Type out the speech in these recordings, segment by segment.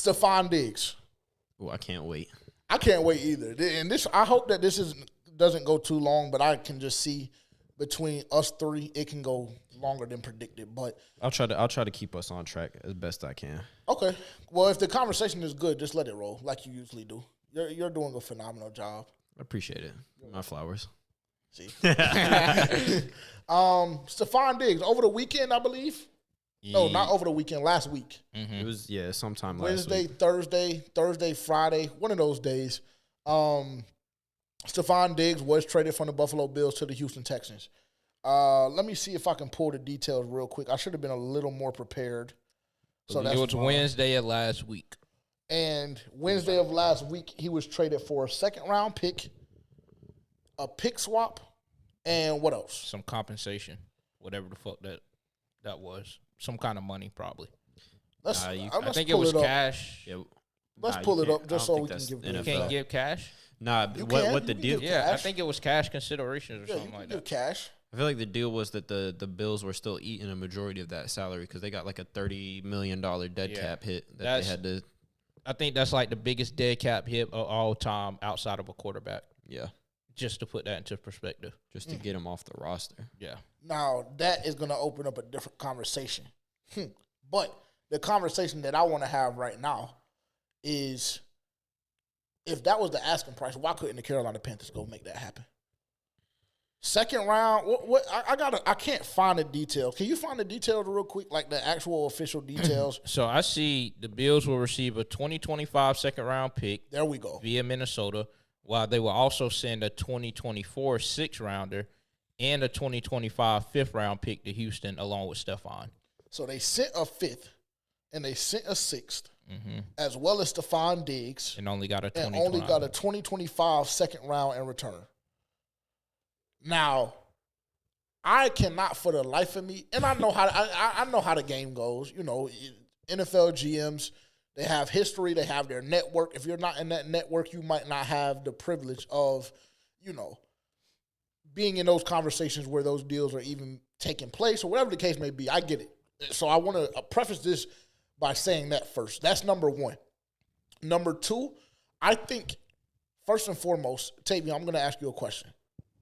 Stefon Diggs. Oh, I can't wait. I can't wait either. And I hope that this doesn't go too long, but I can just see between us three, it can go longer than predicted. But I'll try to keep us on track as best I can. okay. Well, if the conversation is good, just let it roll like you usually do. You're doing a phenomenal job. I appreciate it. My flowers. See. Stefon Diggs over the weekend, I believe. No, not over the weekend. Last week. Mm-hmm. It was sometime Wednesday, last week. Thursday, Friday. One of those days. Stefon Diggs was traded from the Buffalo Bills to the Houston Texans. Let me see if I can pull the details real quick. I should have been a little more prepared. So it was Wednesday of last week. And Wednesday of last week, he was traded for a second-round pick, a pick swap, and what else? Some compensation, whatever the fuck that was. Some kind of money, probably. I think it was cash. Yeah. Let's pull it up just so we can give You can't give cash? Nah, what the deal? Yeah, I think it was cash considerations or something like that. Cash. I feel like the deal was that the Bills were still eating a majority of that salary because they got like a $30 million dead cap hit that they had to. I think that's like the biggest dead cap hit of all time outside of a quarterback. Yeah. Just to put that into perspective. Just to get him off the roster. Yeah. Now, that is going to open up a different conversation. But the conversation that I want to have right now is, if that was the asking price, why couldn't the Carolina Panthers go make that happen? Second round, I can't find the details. Can you find the details real quick, like the actual official details? So I see the Bills will receive a 2025 second-round pick. There we go. Via Minnesota, while they will also send a 2024 sixth-rounder and a 2025 fifth-round pick to Houston along with Stefon. So they sent a fifth and they sent a sixth, as well as Stefon Diggs. And only got a 2025 second round in return. Now, I cannot for the life of me, and I know how the game goes. You know, NFL GMs, they have history, they have their network. If you're not in that network, you might not have the privilege of, being in those conversations where those deals are even taking place or whatever the case may be. I get it. So I want to preface this by saying that first. That's number one. Number two, I think, first and foremost, Tavion, I'm going to ask you a question.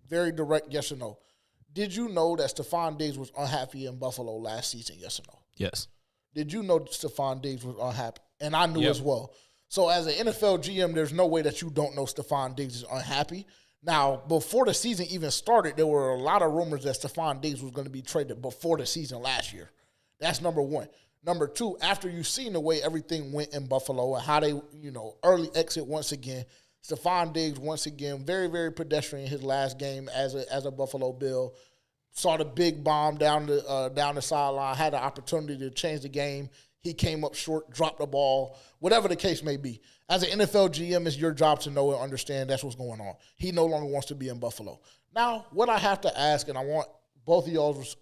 Very direct, yes or no. Did you know that Stefon Diggs was unhappy in Buffalo last season, yes or no? Yes. Did you know that Stefon Diggs was unhappy? And I knew as well. So as an NFL GM, there's no way that you don't know Stefon Diggs is unhappy. Now, before the season even started, there were a lot of rumors that Stefon Diggs was going to be traded before the season last year. That's number one. Number two, after you've seen the way everything went in Buffalo and how they, early exit once again, Stefon Diggs, once again, very, very pedestrian his last game as a Buffalo Bill. Saw the big bomb down the sideline, had the opportunity to change the game. He came up short, dropped the ball, whatever the case may be. As an NFL GM, it's your job to know and understand that's what's going on. He no longer wants to be in Buffalo. Now, what I have to ask, and I want both of y'all's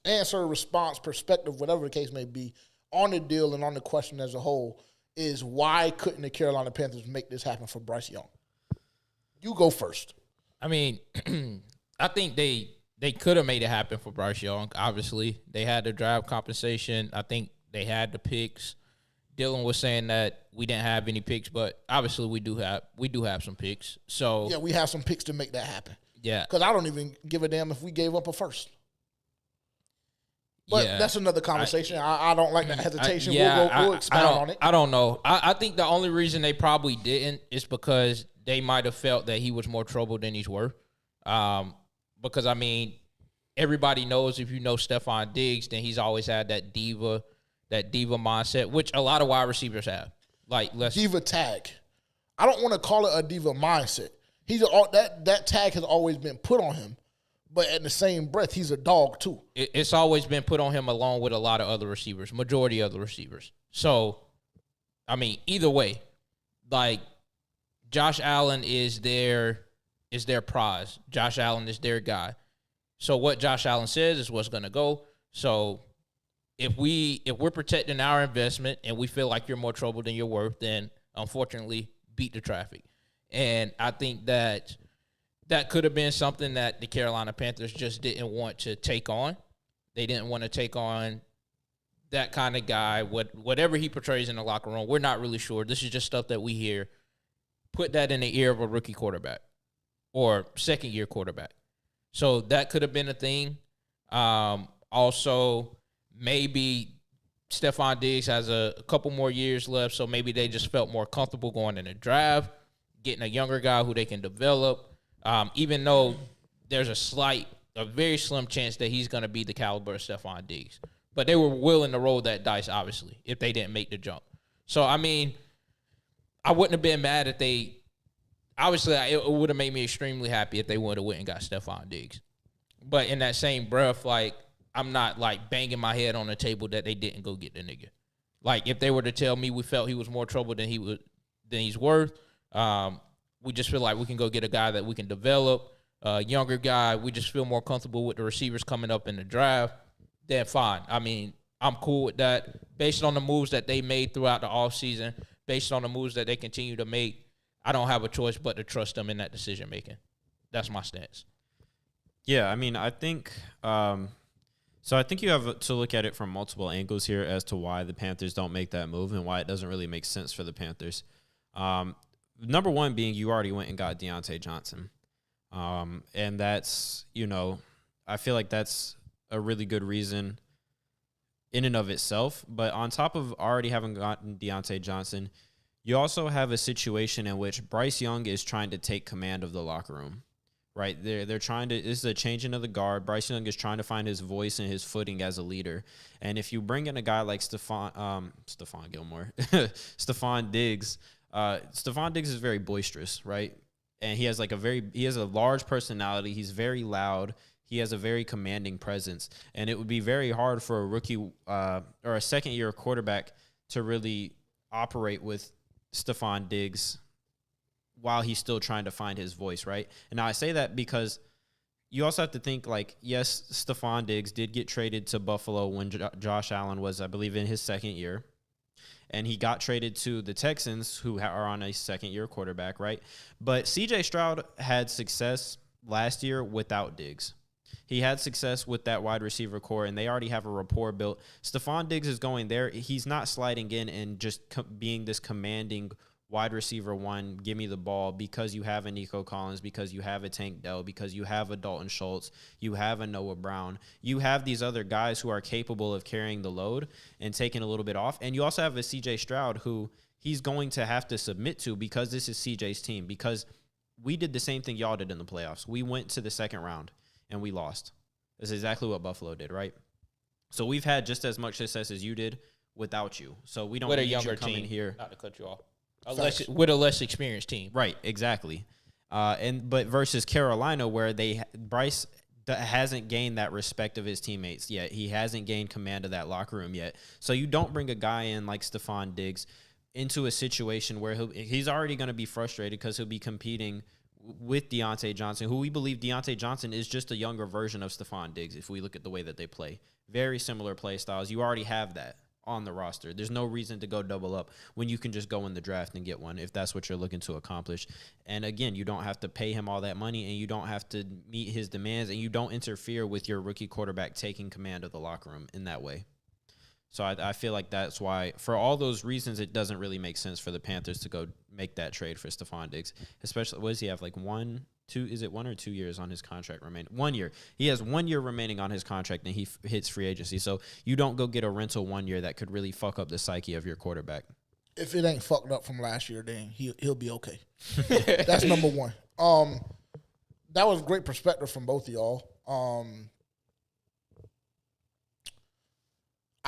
answer, response, perspective, whatever the case may be, on the deal and on the question as a whole, is why couldn't the Carolina Panthers make this happen for Bryce Young? You go first. I mean, I think they could have made it happen for Bryce Young. Obviously, they had the draft compensation. I think they had the picks. Dylan was saying that we didn't have any picks, but obviously we do have some picks. So yeah, we have some picks to make that happen. Yeah, because I don't even give a damn if we gave up a first. But that's another conversation. I don't like that hesitation. We'll expound on it. I don't know. I think the only reason they probably didn't is because they might have felt that he was more trouble than he's worth. Because, I mean, everybody knows if you know Stefon Diggs, then he's always had that diva mindset, which a lot of wide receivers have. Diva tag. I don't want to call it a diva mindset. That tag has always been put on him. But in the same breath, he's a dog, too. It's always been put on him along with a lot of other receivers, majority of the receivers. So, I mean, either way, Josh Allen is their prize. Josh Allen is their guy. So what Josh Allen says is what's going to go. So if we're protecting our investment and we feel like you're more trouble than you're worth, then unfortunately beat the traffic. And I think that could have been something that the Carolina Panthers just didn't want to take on. They didn't want to take on that kind of guy. Whatever he portrays in the locker room, we're not really sure. This is just stuff that we hear. Put that in the ear of a rookie quarterback or second-year quarterback. So that could have been a thing. Also, maybe Stefon Diggs has a couple more years left, so maybe they just felt more comfortable going in the draft, getting a younger guy who they can develop, even though there's a very slim chance that he's going to be the caliber of Stefon Diggs. But they were willing to roll that dice, obviously, if they didn't make the jump. So, I mean, I wouldn't have been mad if they – obviously, it would have made me extremely happy if they would have went and got Stefon Diggs. But in that same breath, like, I'm not, like, banging my head on the table that they didn't go get the nigga. Like, if they were to tell me we felt he was more trouble than he's worth, we just feel like we can go get a guy that we can develop, a younger guy. We just feel more comfortable with the receivers coming up in the draft, then fine. I mean, I'm cool with that. Based on the moves that they made throughout the offseason, based on the moves that they continue to make, I don't have a choice but to trust them in that decision-making. That's my stance. Yeah, I mean, I think so I think you have to look at it from multiple angles here as to why the Panthers don't make that move and why it doesn't really make sense for the Panthers. Number one being you already went and got Deontay Johnson. And that's, I feel like that's a really good reason in and of itself. But on top of already having gotten Deontay Johnson, you also have a situation in which Bryce Young is trying to take command of the locker room. Right, they're trying to. This is a changing of the guard. Bryce Young is trying to find his voice and his footing as a leader. And if you bring in a guy like Stefon Diggs, Stefon Diggs is very boisterous, right? And he has a large personality. He's very loud. He has a very commanding presence. And it would be very hard for a rookie or a second-year quarterback to really operate with Stefon Diggs while he's still trying to find his voice, right? And now I say that because you also have to think, like, yes, Stefon Diggs did get traded to Buffalo when Josh Allen was, I believe, in his second year. And he got traded to the Texans, who are on a second-year quarterback, right? But C.J. Stroud had success last year without Diggs. He had success with that wide receiver core, and they already have a rapport built. Stefon Diggs is going there. He's not sliding in and just being this commanding wide receiver one, give me the ball, because you have a Nico Collins, because you have a Tank Dell, because you have a Dalton Schultz, you have a Noah Brown. You have these other guys who are capable of carrying the load and taking a little bit off. And you also have a CJ Stroud who he's going to have to submit to because this is CJ's team, because we did the same thing y'all did in the playoffs. We went to the second round and we lost. That's exactly what Buffalo did, right? So we've had just as much success as you did without you. So we don't need you coming here. Not to cut you off. With a less experienced team. Right, exactly. But versus Carolina, where Bryce hasn't gained that respect of his teammates yet. He hasn't gained command of that locker room yet. So you don't bring a guy in like Stefon Diggs into a situation where he's already going to be frustrated because he'll be competing with Deontay Johnson, who we believe Deontay Johnson is just a younger version of Stefon Diggs if we look at the way that they play. Very similar play styles. You already have that on the roster. There's no reason to go double up when you can just go in the draft and get one if that's what you're looking to accomplish. And again, you don't have to pay him all that money, and you don't have to meet his demands, and you don't interfere with your rookie quarterback taking command of the locker room in that way. So I feel like that's why, for all those reasons, it doesn't really make sense for the Panthers to go make that trade for Stefon Diggs. Especially, what does he have, like 1 or 2 years on his contract remaining? 1 year. He has 1 year remaining on his contract, and he hits free agency. So you don't go get a rental 1 year that could really fuck up the psyche of your quarterback. If it ain't fucked up from last year, then he'll be okay. That's number one. That was great perspective from both of y'all.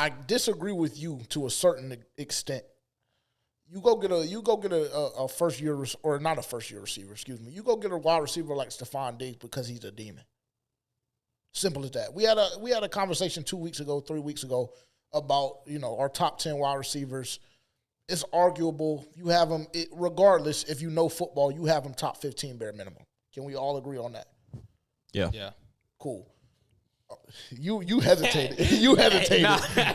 I disagree with you to a certain extent. You go get a first year, or not a first year receiver, excuse me. You go get a wide receiver like Stefon Diggs because he's a demon. Simple as that. We had a conversation 3 weeks ago about, our top 10 wide receivers. It's arguable. You have them, regardless, if you know football, you have them top 15 bare minimum. Can we all agree on that? Yeah. Yeah. Cool. You hesitated. You hesitated.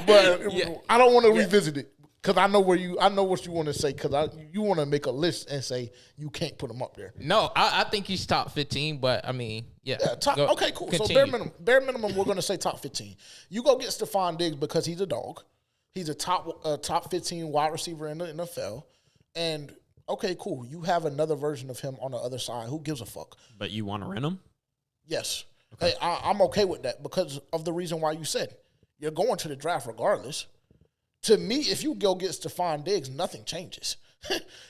But I don't want to revisit it because I know what you want to say, because you want to make a list and say you can't put him up there. No, I think he's top 15, but I mean, yeah. Okay, cool. Continue. So bare minimum, we're going to say top 15. You go get Stefon Diggs because he's a dog. He's a top 15 wide receiver in the NFL. And, okay, cool. You have another version of him on the other side. Who gives a fuck? But you want to rent him? Yes. Okay. Hey, I'm okay with that because of the reason why you said. You're going to the draft regardless. To me, if you go get Stefon Diggs, nothing changes.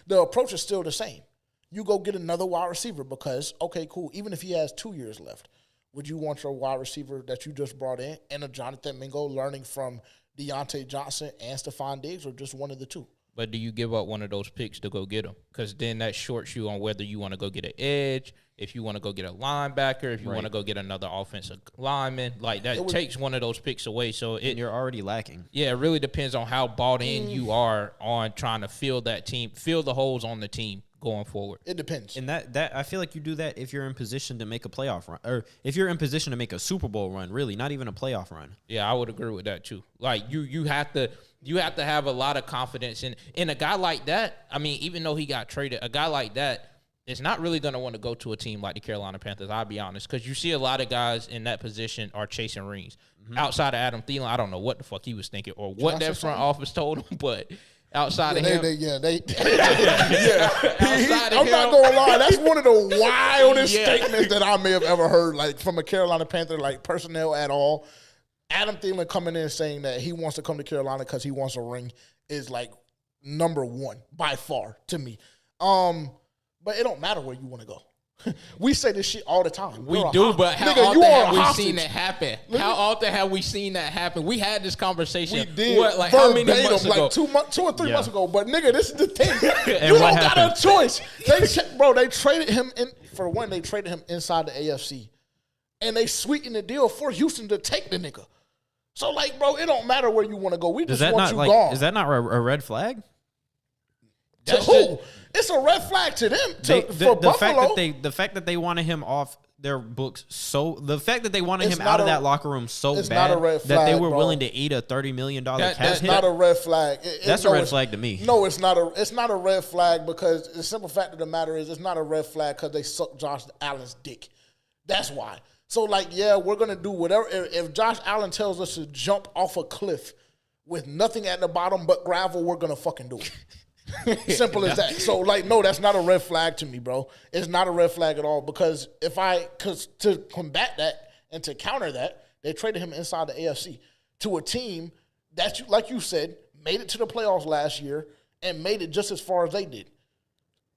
The approach is still the same. You go get another wide receiver because, okay, cool, even if he has 2 years left, would you want your wide receiver that you just brought in and a Jonathan Mingo learning from Deontay Johnson and Stefon Diggs or just one of the two? But do you give up one of those picks to go get him? Because then that shorts you on whether you want to go get an edge, if you want to go get a linebacker, if you want to go get another offensive lineman. Like, that takes one of those picks away. So you're already lacking. Yeah, it really depends on how bought in you are on trying to fill that team, fill the holes on the team going forward. It depends. And that I feel like you do that if you're in position to make a playoff run. Or if you're in position to make a Super Bowl run, really, not even a playoff run. Yeah, I would agree with that too. Like, you have to have a lot of confidence in a guy like that. I mean, even though he got traded, a guy like that is not really going to want to go to a team like the Carolina Panthers, I'll be honest, because you see a lot of guys in that position are chasing rings. Mm-hmm. Outside of Adam Thielen, I don't know what the fuck he was thinking or what that front office told him, but outside of him. I'm not going to lie. That's one of the wildest statements that I may have ever heard, like, from a Carolina Panther, like, personnel at all. Adam Thielen coming in saying that he wants to come to Carolina because he wants a ring is, like, number one by far to me. But it don't matter where you want to go. We say this shit all the time. We do, but how often have we seen that happen? How often have we seen that happen? We had this conversation. We did. Like how many months ago? Like 2 or 3 months ago. But, nigga, this is the thing. You don't got a choice. They traded him in. For one, they traded him inside the AFC. And they sweetened the deal for Houston to take the nigga. So, like, bro, it don't matter where you want to go. We just want you gone. Is that not a red flag? To who? It's a red flag to them. For Buffalo. The fact that they wanted him off their books, the fact that they wanted him out of that locker room so bad that they were willing to eat a $30 million cash hit. That's not a red flag. That's a red flag to me. No, it's not a red flag because the simple fact of the matter is it's not a red flag because they suck Josh Allen's dick. That's why. So, like, yeah, we're going to do whatever. If Josh Allen tells us to jump off a cliff with nothing at the bottom but gravel, we're going to fucking do it. Simple as that. So, like, no, that's not a red flag to me, bro. It's not a red flag at all because to combat that and to counter that, they traded him inside the AFC to a team that, like you said, made it to the playoffs last year and made it just as far as they did.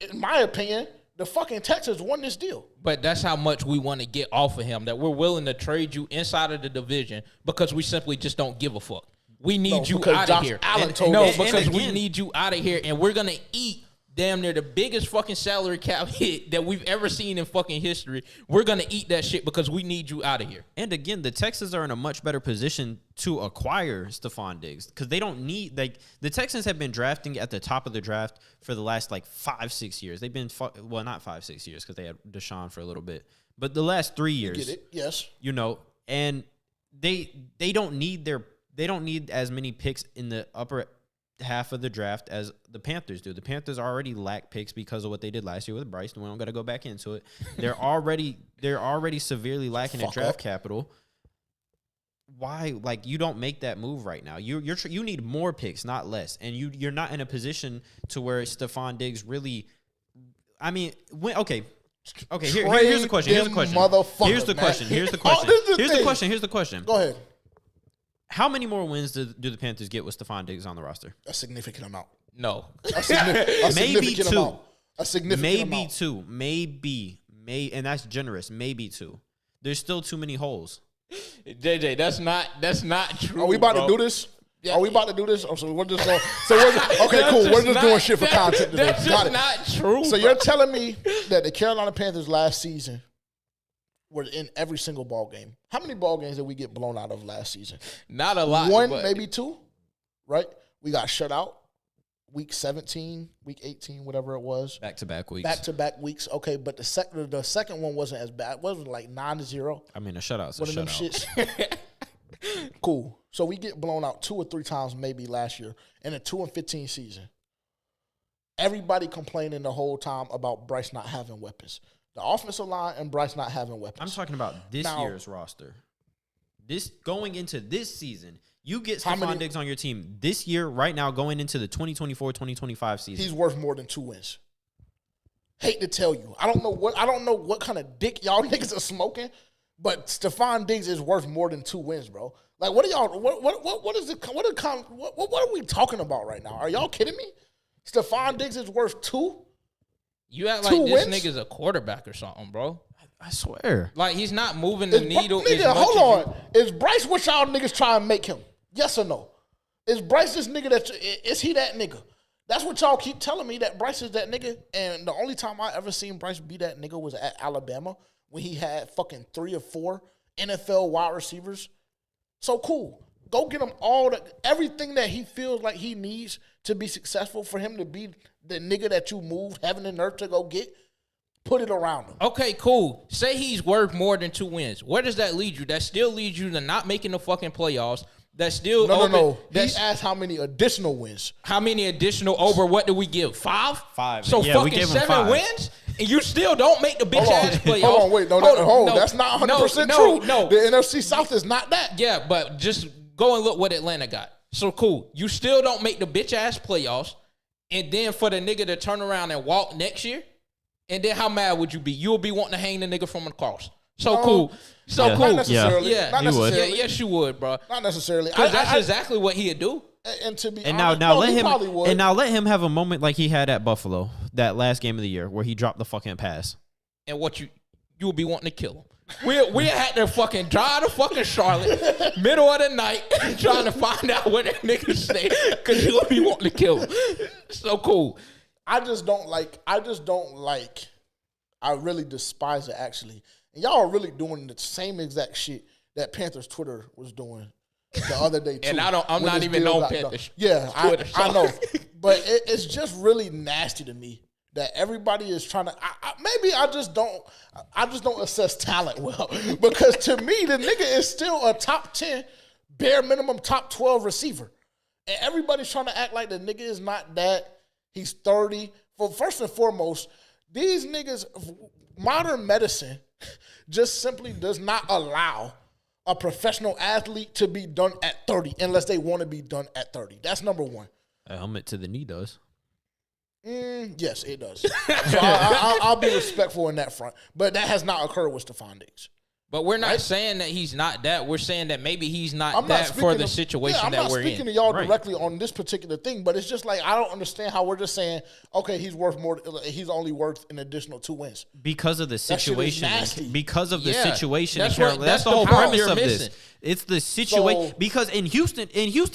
In my opinion, the fucking Texans won this deal. But that's how much we want to get off of him, that we're willing to trade you inside of the division because we simply just don't give a fuck. We need you out of here. We need you out of here, and we're going to eat damn near the biggest fucking salary cap hit that we've ever seen in fucking history. We're going to eat that shit because we need you out of here. And again, the Texans are in a much better position to acquire Stefon Diggs because they don't need, like, the Texans have been drafting at the top of the draft for the last, like, 5-6 years. They've been, not 5-6 years because they had Deshaun for a little bit, but the last 3 years. Get it? Yes. You know, and they don't need as many picks in the upper half of the draft as the Panthers do. The Panthers already lack picks because of what they did last year with Bryce, and we don't got to go back into it. They're already severely lacking in draft capital. Why? Like, you don't make that move right now. You need more picks, not less. And you're not in a position to where Stefon Diggs really. I mean, here's the question. Here's the question. Go ahead. How many more wins do the Panthers get with Stefon Diggs on the roster? A significant amount. No. Maybe two. A significant amount. Two. Maybe. And that's generous. Maybe two. There's still too many holes. JJ, that's not true. Are we about to do this? Yeah. Are we about to do this? So we're just going. Okay, cool. We're just doing shit for content today. That's just not true. So you're telling me that the Carolina Panthers last season were in every single ball game. How many ball games did we get blown out of last season? Not a lot. One, maybe two, right? We got shut out week 17, week 18, whatever it was. Back-to-back weeks. Back-to-back weeks. Okay, but the second one wasn't as bad. It wasn't like 9-0. I mean, a shutout's a shutout. One of them shits. Cool. So we get blown out 2 or 3 times maybe last year in a 2-15 season. Everybody complaining the whole time about Bryce not having weapons. The offensive line and Bryce not having weapons. I'm talking about this year's roster. Going into this season, You get Stefon Diggs on your team this year, right now, going into the 2024-2025 season. He's worth more than 2 wins. Hate to tell you. I don't know what kind of dick y'all niggas are smoking, but Stefon Diggs is worth more than 2 wins, bro. Like, what are y'all? What is it? What are we talking about right now? Are y'all kidding me? Stefon Diggs is worth 2. You act like this nigga's a quarterback or something, bro. I swear. Like, he's not moving the needle. Nigga, hold on. Is Bryce what y'all niggas try and make him? Yes or no? Is Bryce this nigga is he that nigga? That's what y'all keep telling me, that Bryce is that nigga. And the only time I ever seen Bryce be that nigga was at Alabama when he had fucking 3 or 4 NFL wide receivers. So cool. Go get him everything that he feels like he needs to be successful for him to be the nigga that you moved heaven and earth to go get. Put it around him. Okay, cool. Say he's worth more than 2 wins. Where does that lead you? That still leads you to not making the fucking playoffs. That's still No. He asked how many additional wins. How many additional over what do we give? 5? 5. So yeah, fucking 7 wins? And you still don't make the bitch ass playoffs. Hold on, wait. No, that's not 100% true. No. The NFC South is not that. Yeah, but just go and look what Atlanta got. So cool. You still don't make the bitch ass playoffs. And then for the nigga to turn around and walk next year, and then how mad would you be? You'll be wanting to hang the nigga from the cross. So cool. So cool. Not necessarily. Yeah. Not necessarily. Yeah, yes, you would, bro. Not necessarily. Because that's exactly what he'd do. And to be honest, now let him have a moment like he had at Buffalo that last game of the year where he dropped the fucking pass. And what you would be wanting to kill him. We had to fucking drive to fucking Charlotte, middle of the night, trying to find out where that nigga stay, because you would be wanting to kill him. So cool. I really despise it, actually. And y'all are really doing the same exact shit that Panthers Twitter was doing the other day, too. And I'm not even on Panthers Twitter. I know. But it's just really nasty to me that everybody is trying to. Maybe I just don't assess talent well, because to me the nigga is still a top 10, bare minimum top 12 receiver, and everybody's trying to act like the nigga is not that. He's 30. Well, first and foremost, these niggas, modern medicine just simply does not allow a professional athlete to be done at 30 unless they want to be done at 30. That's number one. A helmet to the knee does. Yes, it does. So I'll be respectful in that front. But that has not occurred with Stefon Diggs. But we're not saying that he's not that. We're saying that maybe he's not that for the situation that we're in. I'm not speaking to y'all directly on this particular thing, but it's just like I don't understand how we're just saying, okay, he's worth more. He's only worth an additional 2 wins. Because of the situation. Because of the situation. That's the whole premise of this. It's the situation. Because in Houston,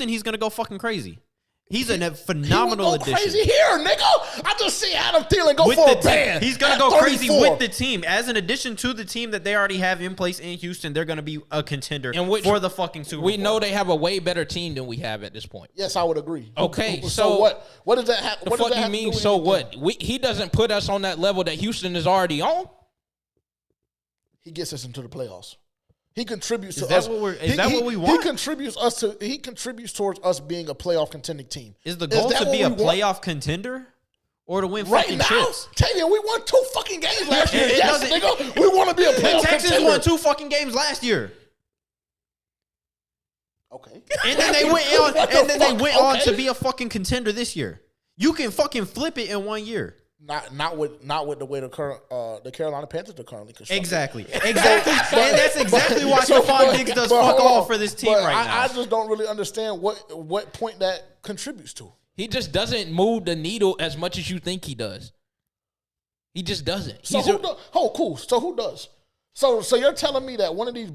he's going to go fucking crazy. He's a phenomenal addition. Crazy here, nigga. I just see Adam Thielen go for a band. He's going to go crazy with the team. As an addition to the team that they already have in place in Houston, they're going to be a contender for the fucking Super Bowl. We know they have a way better team than we have at this point. Yes, I would agree. Okay, so what? What does that have? The fuck you mean? So what? He doesn't put us on that level that Houston is already on. He gets us into the playoffs. He contributes to us. Is that what we want? He contributes towards us being a playoff contending team. Is the goal to be a playoff contender or to win right fucking now? chips? Tavian, we won 2 fucking games last year. Yes, nigga. We want to be a playoff Texas contender. won 2 fucking games last year. Okay. And then they went on to be a fucking contender this year. You can fucking flip it in 1 year. Not with the way the Carolina Panthers are currently constructed. Exactly. And that's exactly why Stefon Diggs does fuck all for this team right now. I just don't really understand what point that contributes to. He just doesn't move the needle as much as you think he does. He just doesn't. So cool. So who does? So you're telling me that one of these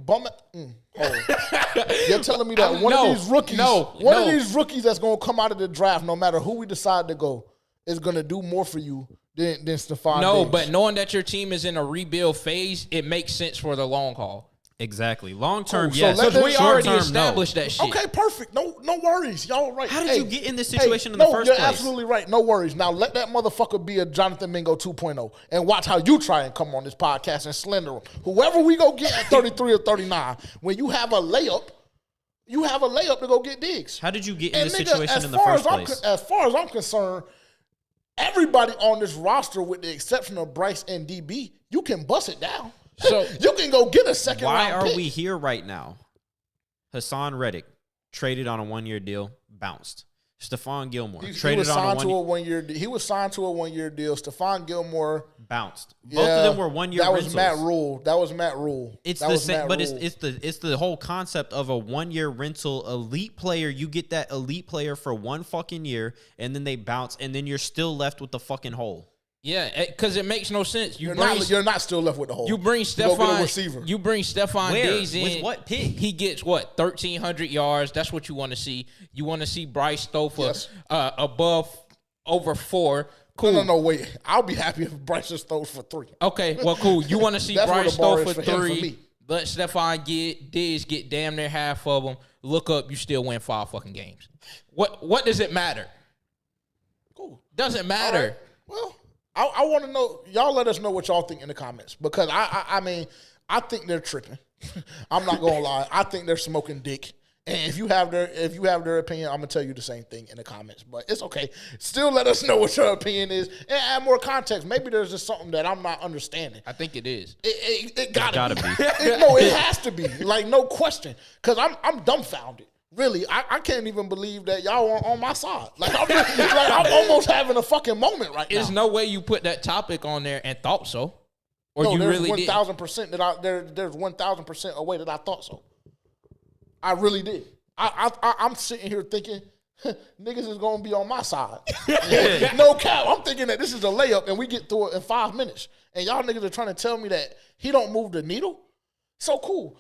you're telling me that one of these rookies that's gonna come out of the draft, no matter who we decide to go, is going to do more for you than Stefon Diggs. But knowing that your team is in a rebuild phase, it makes sense for the long haul. Exactly. Long term, yes. Because we already established that shit. Okay, perfect. No worries. Y'all right. How did you get in this situation in the first place? You're absolutely right. No worries. Now let that motherfucker be a Jonathan Mingo 2.0 and watch how you try and come on this podcast and slender him. Whoever we go get at 33 or 39, when you have a layup, to go get Diggs. How did you get in this situation in the first place? As far as I'm concerned, everybody on this roster, with the exception of Bryce and DB, you can bust it down. So you can go get a second round pick. Why are we here right now? Hassan Reddick, traded on a 1-year deal, bounced. Stephon Gilmore He traded was on signed a to 1 a 1 year. He was signed to a 1-year deal. Stephon Gilmore bounced. Both of them were 1-year That was rentals. Matt Rule. That was Matt Rule. It's that the was same, Matt but Rule. it's the whole concept of a 1-year rental elite player. You get that elite player for 1 fucking year, and then they bounce, and then you're still left with the fucking hole. Yeah, because it makes no sense. You're not still left with the hole. You bring go get a receiver. Stefon. You bring Stefon Where? Diggs in. With what pick? He gets what 1,300 yards. That's what you want to see. You want to see Bryce Stover over 4. Cool. No, wait. I'll be happy if Bryce just throws for 3. Okay, well, cool. You want to see That's where Bryce the bar Stover is for for him, for 3. me. Let Stefon Diggs get damn near half of them. Look up, you still win 5 fucking games. What does it matter? Cool. Doesn't matter. Right. Well, I want to know. Y'all let us know what y'all think in the comments because I mean I think they're tripping. I'm not gonna lie. I think they're smoking dick. And if you have their opinion, I'm gonna tell you the same thing in the comments. But it's okay. Still, let us know what your opinion is and add more context. Maybe there's just something that I'm not understanding. I think it is. It gotta be. be. No, it has to be. Like no question. Because I'm dumbfounded. Really, I can't even believe that y'all are on my side. Like I'm almost having a fucking moment right now. There's no way you put that topic on there and thought so, or no, you there's really 1,000% that there's 1,000% a way that I thought so. I really did. I'm sitting here thinking niggas is gonna be on my side. No cap. I'm thinking that this is a layup and we get through it in 5 minutes. And y'all niggas are trying to tell me that he don't move the needle. So cool.